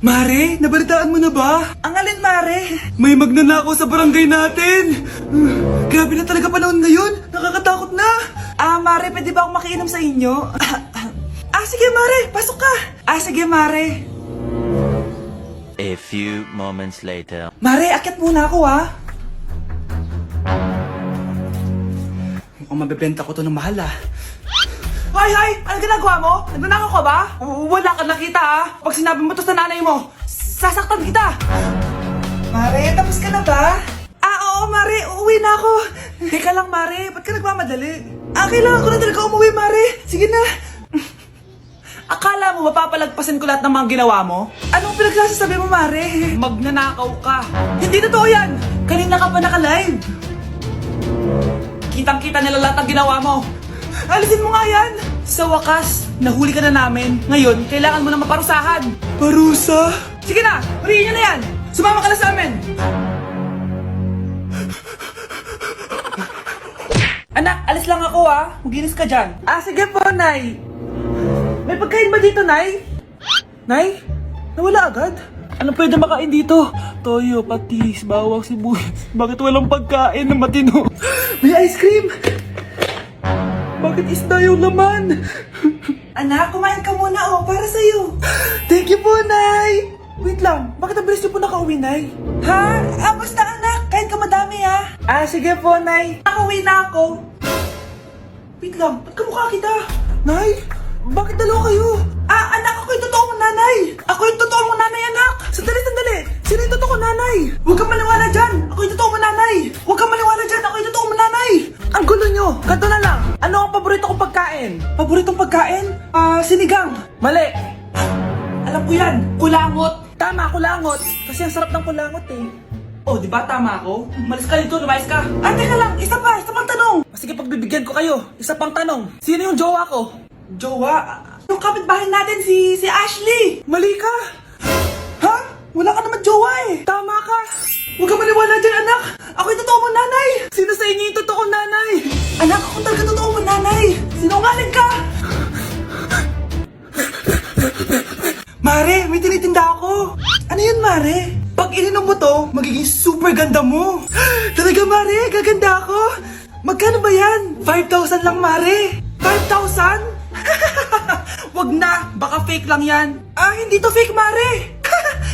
Mare, nabalitaan mo na ba? Ang alin, Mare? May magnanakaw sa barangay natin! Grabe na talaga panahon ngayon! Nakakatakot na! Mare, pwede ba akong makiinom sa inyo? Sige, Mare, pasok ka! Sige, Mare. A few moments later. Mare, akyat muna ako, Mukhang mabebenta ko to ng mahal Hoy! Ano ginagawa mo? Nagnanakaw ka ba? Wala ka nakita, Pag sinabi mo to sa nanay mo, sasaktan kita! Mare, tapos ka na ba? Oo, Mare, uuwi na ako. Teka lang, Mare, ba't ka nagmamadali? Kailangan ko na talaga umuwi, Mare. Sige na. Akala mo mapapalagpasan ko lahat ng mga ginawa mo? Anong pinagsasasabi mo, Mare? Magnanakaw ka. Hindi totoo yan! Kanina ka pa naka-live. Kitang-kita nila lahat ng ginawa mo. Alisin mo nga yan! Sa wakas, nahuli ka na namin. Ngayon, kailangan mo na maparusahan. Parusa? Sige na! Huriin niyo na yan! Sumama ka na sa amin! Anak, alis lang ako, Maginis ka dyan. Sige po, Nay. May pagkain ba dito, Nay? Nay? Nawala agad? Anong pwede makain dito? Toyo, patis, bawang, sibuyas. Bakit walang pagkain na matino? May ice cream! Bakit isda yung laman? Anak, kumain ka muna, para sa'yo. Thank you po, Nay! Wait lang, bakit ang bilis niyo po nakauwi, Nay? Basta anak, kain ka madami, sige po, Nay. Nakauwi na ako. Wait lang, ba't kamukha kita? Nay, bakit dalawa kayo? Anak, ako yung totoo mong nanay. Ako yung totoo mong nanay, anak. Sandali. Sino yung totoo mong nanay? Huwag kang maniwala dyan. Ako yung totoo mong nanay. Huwag kang maniwala dyan. Ako yung totoo mong nanay. Ang gulo nyo. Ganto na lang. Ano ang paborito kong pagkain? Paboritong pagkain? Sinigang. Mali. Alam ko yan. Kulangot. Tama, kulangot. Kasi ang sarap ng kulangot, di ba tama ako? Malis ka dito, lumayas ka. Teka lang. Isa pang tanong. Sige, pagbibigyan ko kayo. Isa pang tanong. Sino yung jowa ko? Jowa? Yung kapitbahay natin, si Ashley! Mali ka! Wala ka naman jowa Tama ka! Huwag ka maniwala dyan, anak! Ako yung totoo mong nanay! Sino sa inyo yung totoo nanay? Anak, ako talaga totoo mong nanay! Sinungaling ka! Mare, may tinitinda ako! Ano yun, Mare? Pag ininom mo to, magiging super ganda mo! Talaga, Mare, gaganda ako! Magkano ba yan? 5,000 lang, Mare! 5,000? Wag na, baka fake lang yan. Hindi to fake, Mare.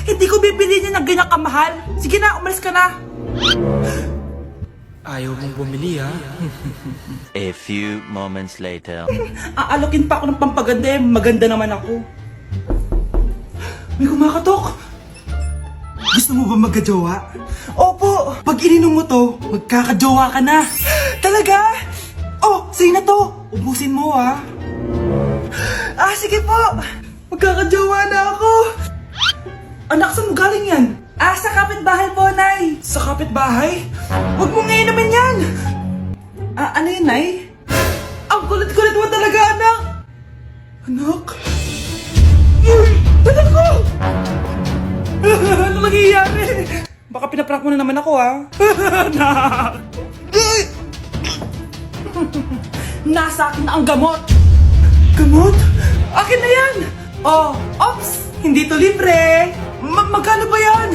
Hindi ko bibili niya ng ganyan kamahal. Sige na, umalis ka na. Ayaw mong bumili, A few moments later. Aalokin pa ako ng pampaganda maganda naman ako. May kumakatok. Gusto mo ba magkajowa? Opo. Pag ininom mo to, magkakajowa ka na. Talaga? Sa'yo na to. Ubusin mo, Sige po. Magkakajowa na ako. Anak, saan mo galing yan? Sa kapitbahay po, Nay. Sa kapitbahay? Huwag mong inumin yan. Ano yun, Nay? Ang kulit-kulit mo talaga, anak. Anak? Anak ko! Ano nangyayari? Baka pinaprank mo na naman ako, Anak! Nasa akin na ang gamot! Gamot? Akin na yan! Ops! Hindi to libre! Magkano ba yan?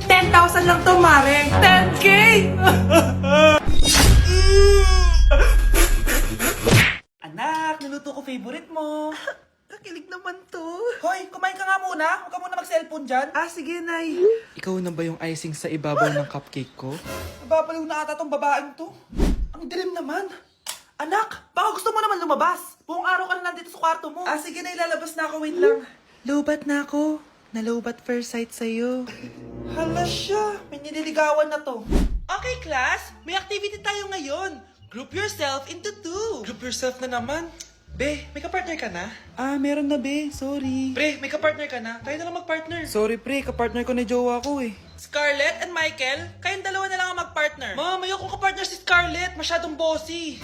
10,000 lang to, Mare! 10K! Anak, niluto ko favorite mo. Kakilig naman to. Hoy, kumain ka nga muna. Huwag ka muna mag-cellphone dyan. Sige, Nay. Ikaw na ba yung icing sa ibabaw ng cupcake ko? Nababaliw na ata tong babaeng to. Ang dilim naman. Anak, baka gusto mo naman lumabas. Buong araw ka na nandito sa kwarto mo. Sige na, ilalabas na ako. Wait lang. Lobat na ako. Nalobat first sight sa'yo. Hala siya. May nililigawan na to. Okay, class. May activity tayo ngayon. Group yourself into two. Group yourself na naman. Be, may kapartner ka na? Meron na, be. Sorry. Pre, may kapartner ka na? Tayo na lang magpartner. Sorry, pre. Kapartner ko ni jowa ko, Scarlett and Michael, kayong dalawa na lang ang magpartner. Ma'am, ayoko kapartner si Scarlett. Masyadong bossy.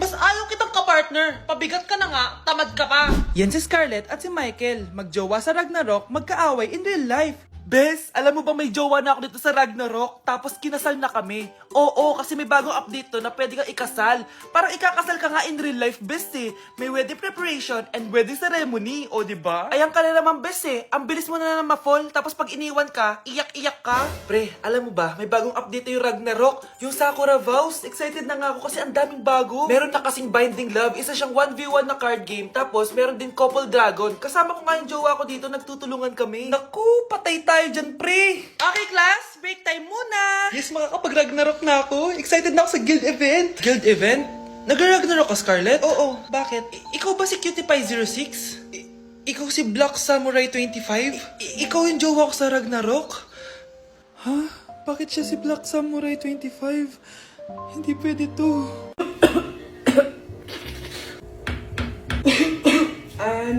Mas ayaw kitang kapartner. Pabigat ka na nga, tamad ka pa. Yan si Scarlett at si Michael. Magjowa sa Ragnarok, magkaaway in real life. Bes, alam mo ba may jowa na ako dito sa Ragnarok? Tapos kinasal na kami. Oo, kasi may bagong update to na pwede kang ikasal. Parang ikakasal ka nga in real life, bes eh. May wedding preparation and wedding ceremony, o diba? Ayan ka na naman, bes eh. Ang bilis mo na ma-fall, tapos pag iniwan ka, iyak-iyak ka. Pre, alam mo ba, may bagong update na yung Ragnarok. Yung Sakura Vows. Excited na nga ako kasi ang daming bago. Meron na kasing Binding Love, isa siyang 1v1 na card game. Tapos meron din Couple Dragon. Kasama ko nga yung jowa ko dito, nagtutulungan kami. Naku, patay tayo dyan, pre. Okay, class, break time muna. Yes, makakapag-Ragnarok na ako. Excited na ako sa guild event. Guild event? Nag-Ragnarok ka, Scarlett? Oo, bakit? Ikaw ba si Cutie Pie 06? Ikaw si Black Samurai 25? Ikaw yung jowa ko sa Ragnarok? Ha? Bakit siya si Black Samurai 25? Hindi pwede to.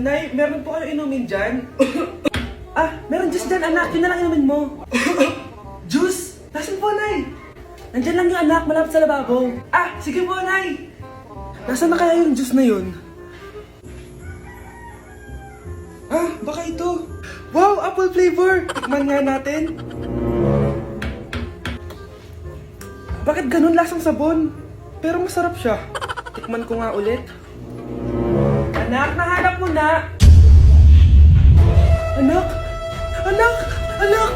Nay, meron po kayo inumin dyan? Meron juice dyan, anak. Yun na lang inumin mo. Juice? Nasaan po, Nay? Nandyan lang yung anak, malapit sa lababo. Sige po, Nay. Nasaan na kaya yung juice na yun? Baka ito. Wow, apple flavor. Tikman nga natin. Bakit ganun lasang sabon? Pero masarap siya. Tikman ko nga ulit. Anak, nahanap mo na. Anak! Anak! Anak!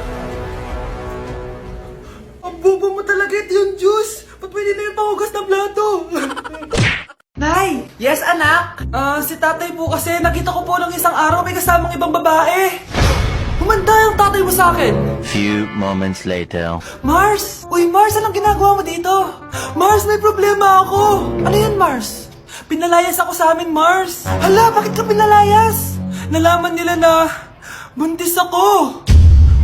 Ang bobo mo talaga, ito yung juice! Ba't pwede na yung panghugas ng plato? Nay! Yes, anak? Si tatay po kasi nakita ko po lang isang araw may kasamang ibang babae. Humanda yung tatay mo sa akin. Few moments later. Mars! Uy, Mars, anong ginagawa mo dito? Mars, may problema ako. Ano yun, Mars? Pinalayas ako sa amin, Mars. Hala, bakit ka pinalayas? Nalaman nila na buntis ako.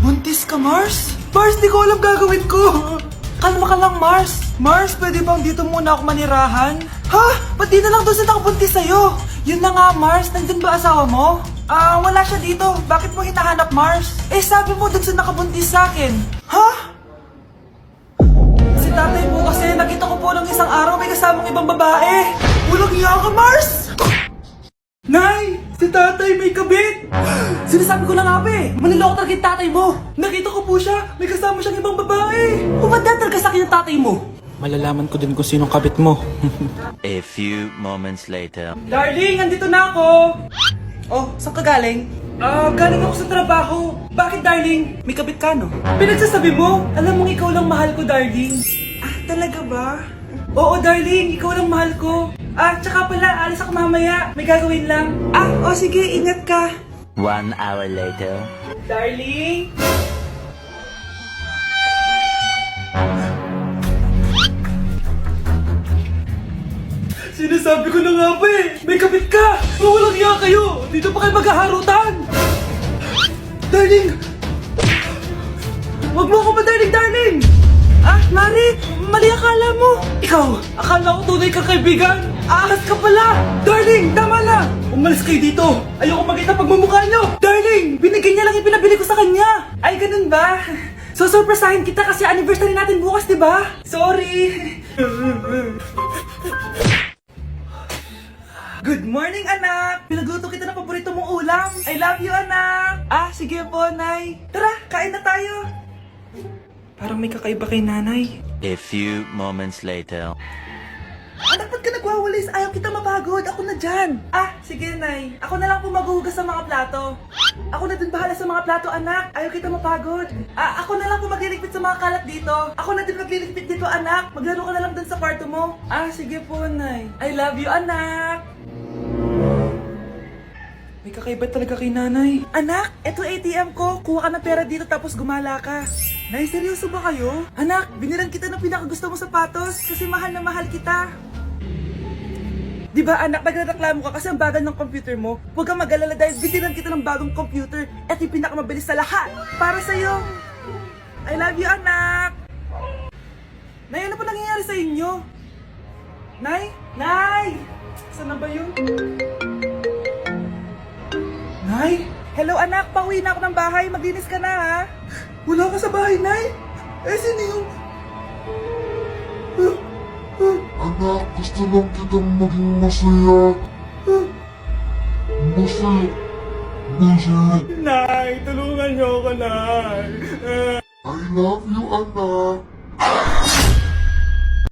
Buntis ka, Mars? Mars, di ko alam gagawin ko. Kalma ka lang, Mars. Mars, pwede bang dito muna ako manirahan? Ha? Ba't di na lang doon sa nakabuntis sa'yo? Yun na nga, Mars. Nandun ba asawa mo? Wala siya dito. Bakit mo hinahanap, Mars? Sabi mo doon sa nakabuntis sa akin. Ha? Si tatay mo kasi nakita ko po lang isang araw may kasamang ibang babae. Walang iya ka, Mars! Nay! Si tatay may kabit! Sinasabi ko na nga ba maniloko talaga yung tatay mo! Nakita ko po siya! May kasama siyang ibang babae! Humanda talaga sa akin yung tatay mo! Malalaman ko din kung sinong kabit mo. A few moments later. Darling, andito na ako! Oh, saan ka galing? Galing ako sa trabaho. Bakit, darling? May kabit ka, no? Pinagsasabi mo? Alam mong ikaw lang mahal ko, darling. Talaga ba? Oo, darling. Ikaw lang mahal ko. Tsaka pala, alis ako mamaya. May gagawin lang. Sige, ingat ka. 1 hour later. Darling? Sinasabi ko na nga ba may kabit ka! Walang iya kayo! Dito pa kayo maghaharutan! Darling! Wag mo ako ba, darling! Mari! Mali akala mo! Ikaw! Akala ko tunay kang kaibigan! Ahas ka pala! Darling! Tama na! Umalis kayo dito! Ayoko makita pagmumukha nyo! Darling! Binigyan niya lang yung pinabili ko sa kanya! Ay, ganun ba? So, surpresahin kita kasi anniversary natin bukas, diba? Sorry! Good morning, anak! Pinagluto kita ng paborito mong ulam! I love you, anak! Sige po, Nay! Tara, kain na tayo! Parang may kakaiba kay nanay. A few moments later. Anak, ba't ka nagwawalis? Ayaw kita mapagod. Ako na dyan. Sige, Nay. Ako na lang po maghuhugas sa mga plato. Ako na din bahala sa mga plato, anak. Ayaw kita mapagod. Ako na lang po magliligpit sa mga kalat dito. Ako na din magliligpit dito, anak. Maglaro ka na lang dun sa kwarto mo. Sige po, Nay. I love you, anak. May kakaiba talaga kay nanay. Anak, eto ATM ko. Kuha ka ng pera dito tapos gumala ka. Nay, seryoso ba kayo? Anak, binilan kita ng pinakagusto mong sapatos kasi mahal na mahal kita. Diba anak, nagreklamo ka kasi ang bagal ng computer mo. Huwag kang mag-alala dahil binilan kita ng bagong computer at yung pinakamabilis sa lahat. Para sa'yo. I love you, anak. Nay, ano pa nangyayari sa inyo? Nay? Nay! Saan na ba yun? Nay? Hello anak, pauwi na ako ng bahay. Maglinis ka na ha. Wala ka sa bahay, Nay? Sino yung... Anak, gusto lang kitang maging masaya. Masaya. Nay, tulungan niyo ako, Nay. I love you, anak.